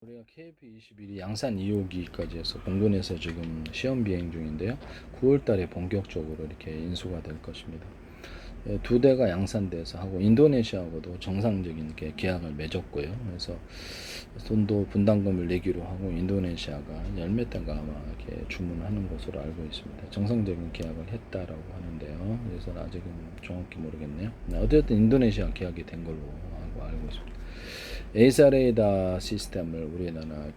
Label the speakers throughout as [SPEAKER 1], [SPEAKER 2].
[SPEAKER 1] 우리가 KF21이 양산 2호기까지 해서 공군에서 지금 시험 비행 중인데요. 9월 달에 본격적으로 이렇게 인수가 될 것입니다. 두 대가 양산돼서 하고 인도네시아하고도 정상적인 계약을 맺었고요. 그래서 돈도 분담금을 내기로 하고 인도네시아가 열몇 대가 아마 이렇게 주문하는 것으로 알고 있습니다. 정상적인 계약을 했다라고 하는데요. 그래서 아직은 정확히 모르겠네요. 어쨌든 인도네시아 계약이 된 걸로 알고 있습니다. 에이사 레이더 시스템을 우리나라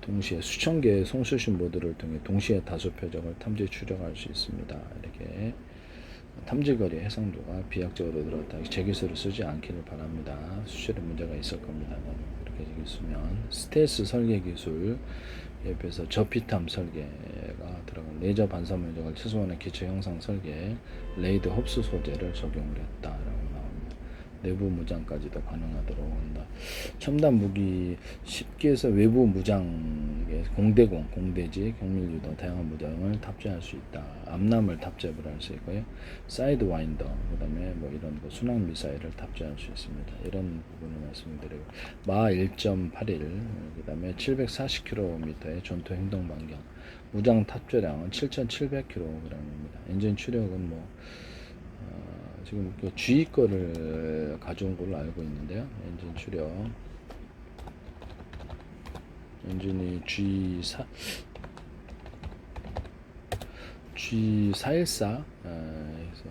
[SPEAKER 1] 동시에 수천 개의 송수신 모드를 통해 동시에 다수 표적을 탐지 추적할 수 있습니다. 이렇게 탐지거리 해상도가 비약적으로 들어갔다. 제 기술을 쓰지 않기를 바랍니다. 수출에 문제가 있을 겁니다. 이렇게 쓰면 스텔스 설계 기술 옆에서 저피탐 설계가 들어간 레이저 반사 면적을 최소한의 기체 형상 설계 레이더 흡수 소재를 적용을 했다라고 나옵니다. 내부 무장까지도 가능하도록 한다. 첨단 무기 쉽게 해서 외부 무장, 공대공, 공대지, 경밀유도, 다양한 무장을 탑재할 수 있다. 암람을 탑재를 할 수 있고요. 사이드 와인더, 그 다음에 뭐 이런 거 순항 미사일을 탑재할 수 있습니다. 이런 부분을 말씀드리고, 마 1.81, 그 다음에 740km의 전투 행동 반경, 무장 탑재량은 7,700kg입니다. 엔진 추력은 뭐 지금 그 G 거를 가져온 걸로 알고 있는데요. 엔진 추력 엔진이 G414 그래서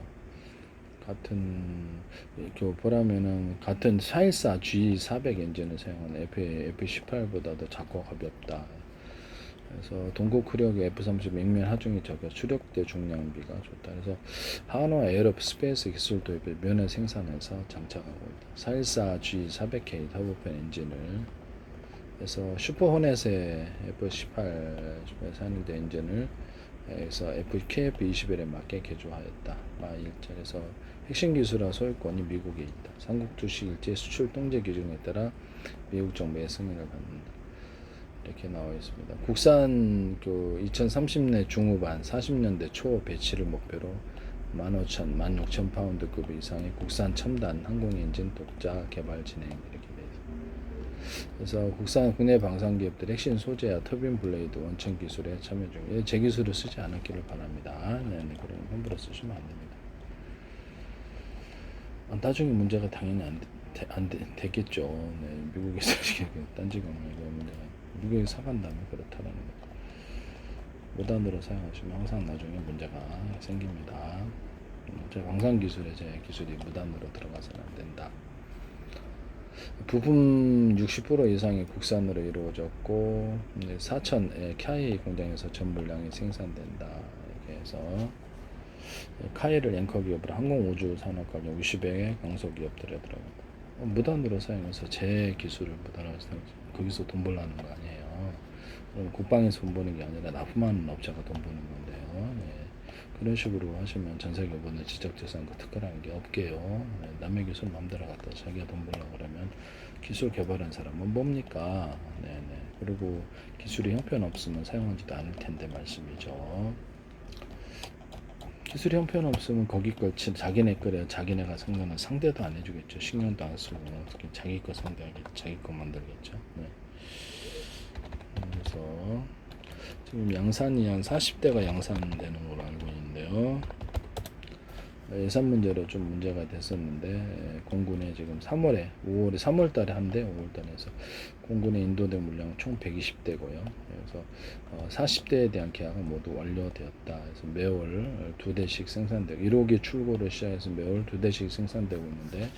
[SPEAKER 1] 같은 이렇게 보라면은 같은 414 G400 엔진을 사용하는 F18보다도 작고 가볍다. 그래서 동국 흐력의 F-30 맥면 하중이 적여 추력대 중량비가 좋다. 그래서 한화 에어로스페이스 기술 도입에 면허 생산해서 장착하고 있다. 414 G400K 터보팬 엔진을 그래서 슈퍼호넷의 F18 사는데 엔진을 그래서 KF21에 맞게 개조하였다. 그래서 핵심 기술과 소유권이 미국에 있다. 삼국 주식 일제 수출 통제 기준에 따라 미국 정부의 승인을 받는다. 이렇게 나와 있습니다. 국산 2030년 중후반 40년대 초 배치를 목표로 15,000, 16,000파운드급 이상의 국산 첨단 항공 엔진 독자 개발 진행 이렇게 되어 있습니다. 그래서 국산 국내 방산 기업들 핵심 소재와 터빈 블레이드 원천 기술에 참여 중에 제 기술을 쓰지 않았기를 바랍니다. 네, 그럼 함부로 쓰시면 안 됩니다. 나중에 문제가 당연히 안 되겠죠. 네, 미국에서 딴지가 문제가 미국에 사간다면 그렇다라는 거. 무단으로 사용하시면 항상 나중에 문제가 생깁니다. 제 방산 기술에 제 기술이 무단으로 들어가서는 안 된다. 부품 60% 이상이 국산으로 이루어졌고 4천 KI 공장에서 전 물량이 생산된다. 이렇게 해서 카이를 앵커 기업으로 항공우주 산업관련 50의 강소기업들에 들어간다. 무단으로 사용해서 제 기술을 무단으로 사용해서 거기서 돈 벌라는 거 아니에요. 그럼 국방에서 돈 버는 게 아니라 납품하는 업자가 돈 버는 건데요. 네. 그런 식으로 하시면 전세계 보는 지적재산 그 특허라는 게 없게요. 네. 남의 기술 마음대로 갖다 자기가 돈 벌려고 그러면 기술 개발한 사람은 뭡니까? 네네. 그리고 기술이 형편없으면 사용하지도 않을 텐데 말씀이죠. 기술이 형편없으면 거기 걸 자기네 거래 자기네가 상관은 상대도 안 해주겠죠. 신경도 안 쓰고 어떻게 자기 거 상대하겠죠. 자기 거 만들겠죠. 네. 그래서 지금 양산이 한 40대가 양산되는 걸로 알고 있는데요. 예산 문제로 좀 문제가 됐었는데 공군에 지금 3월달에 한대 5월달에 해서 공군에 인도된 물량은 총 120대고요. 그래서 40대에 대한 계약은 모두 완료되었다. 그래서 매월 2대씩 생산되고 1호기 출고를 시작해서 매월 2대씩 생산되고 있는데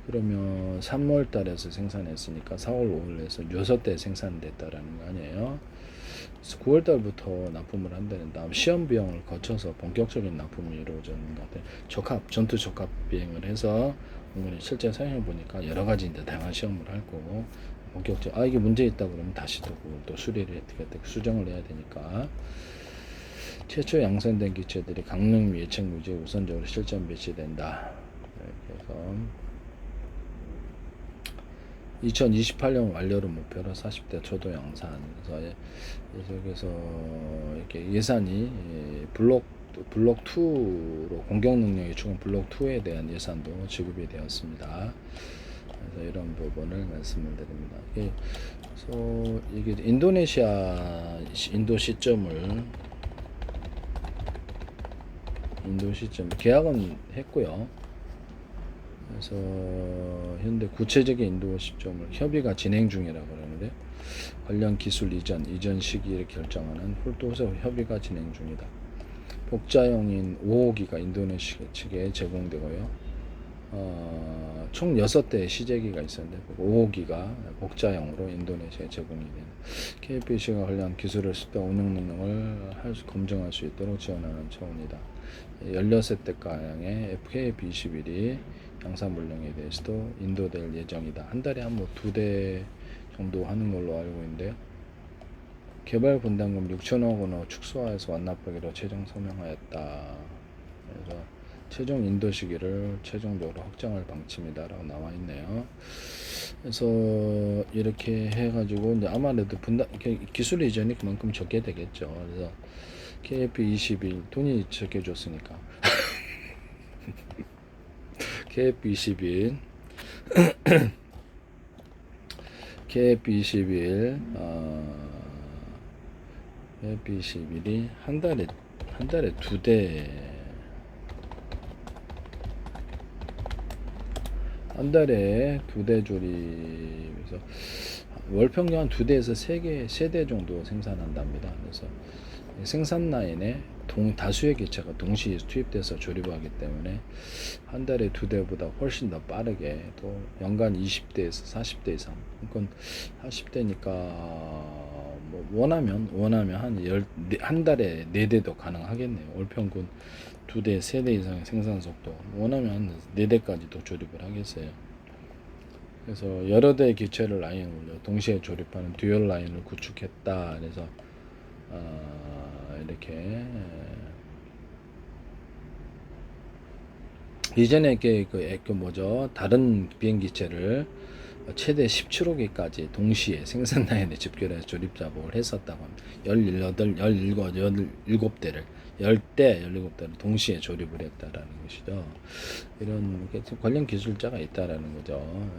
[SPEAKER 1] 그러면 3월달에서 생산했으니까 4월 5일에서 6대 생산됐다라는 거 아니에요. 9월달부터 납품을 한다는 다음 시험 비용을 거쳐서 본격적인 납품이 이루어지는 것 같아요. 전투 적합 비행을 해서 실제 사용해 보니까 여러 가지 이제 다양한 시험을 할 거고 본격적 이게 문제 있다 그러면 다시 또 수리를 수정을 해야 되니까 최초 양산된 기체들이 강릉 미 예측 무지에 우선적으로 실전 배치된다. 이렇게 해서 2028년 완료를 목표로 40대 초도 양산. 그래서 이렇게 예산이 블록 2로 공격 능력이 좋은 블록 2에 대한 예산도 지급이 되었습니다. 그래서 이런 부분을 말씀을 드립니다. 그래서 이게 인도네시아 인도 시점 계약은 했고요. 그래서 현재 구체적인 인도 시점을 협의가 진행 중이라고 그러는데 관련 기술 이전 시기를 결정하는 홀도서 협의가 진행 중이다. 복자형인 5호기가 인도네시아 측에 제공되고요. 총 6대의 시제기가 있었는데 5호기가 복자형으로 인도네시아에 제공이 되는 KPC가 관련 기술을 습득 운영 능력을 검증할 수 있도록 지원하는 차원이다. 16대가량의 FKB21이 양산 물량에 대해서도 인도될 예정이다. 한 달에 한 2대 정도 하는 걸로 알고 있는데요. 개발 분담금 6천억 원을 축소해서 완납하기로 최종 서명하였다. 그래서 최종 인도 시기를 최종적으로 확정할 방침이다라고 나와 있네요. 그래서 이렇게 해가지고 이제 아무래도 기술 이전이 그만큼 적게 되겠죠. 그래서 KF21 돈이 적게 줬으니까 KF21 KF21 KF21이 한 달에 2대 한 달에 2대 조립에서 월 평균 한 2대에서 3대 정도 생산한답니다. 그래서 생산 라인에 다수의 기체가 동시에 투입돼서 조립하기 때문에 한 달에 2대보다 훨씬 더 빠르게 또 연간 20대에서 40대 이상, 그러니까 40대니까 뭐 원하면 한 달에 4대도 가능하겠네요. 월 평균 2대, 3대 이상의 생산 속도, 원하면 한 4대까지도 조립을 하겠어요. 그래서 여러 대의 기체를 라인으로 동시에 조립하는 듀얼 라인을 구축했다. 그래서 이렇게 이전에 다른 비행기체를 최대 17호기까지 동시에 생산 라인에 집결해서 조립 작업을 했었다고 합니다. 17대를 17대를 동시에 조립을 했다라는 것이죠. 이런 관련 기술자가 있다라는 거죠.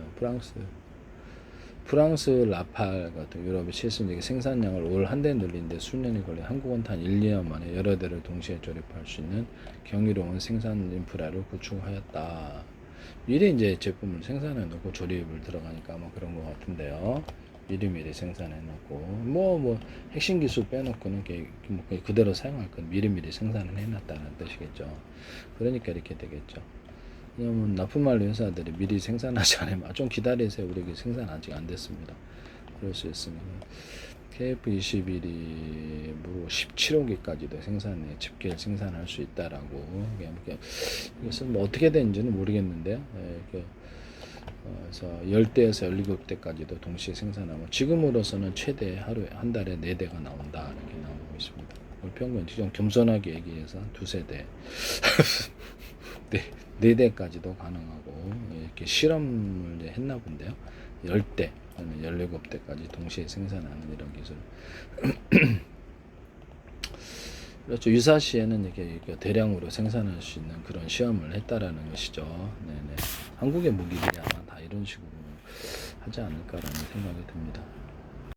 [SPEAKER 1] 프랑스 라팔 같은 유럽의 최신적인 생산량을 올 한 대 늘리는데 수년이 걸린 한국은 단 1, 2년 만에 여러 대를 동시에 조립할 수 있는 경이로운 생산 인프라를 구축하였다. 미리 이제 제품을 생산해 놓고 조립을 들어가니까 아마 그런 것 같은데요. 미리 생산해 놓고 뭐 핵심 기술 빼놓고는 그대로 사용할 건 미리 생산을 해놨다는 뜻이겠죠. 그러니까 이렇게 되겠죠. 왜냐면 납품할 회사들이 미리 생산하지 않으면 좀 기다리세요. 우리 생산 아직 안 됐습니다. 그럴 수 있으면 KF21이 17호기까지도 집계 생산할 수 있다라고. 이것은 뭐 어떻게 되는지는 모르겠는데요. 그래서 10대에서 17대까지도 동시에 생산하고 지금으로서는 최대 하루에 한 달에 4대가 나온다 이렇게 나오고 있습니다. 평균 좀 겸손하게 얘기해서 2-3대 4대까지도 가능하고 이렇게 실험을 이제 했나 본데요. 10대, 17대까지 동시에 생산하는 이런 기술. 그렇죠. 유사시에는 이렇게 대량으로 생산할 수 있는 그런 시험을 했다라는 것이죠. 네네. 한국의 무기들이 아마 다 이런 식으로 하지 않을까라는 생각이 듭니다.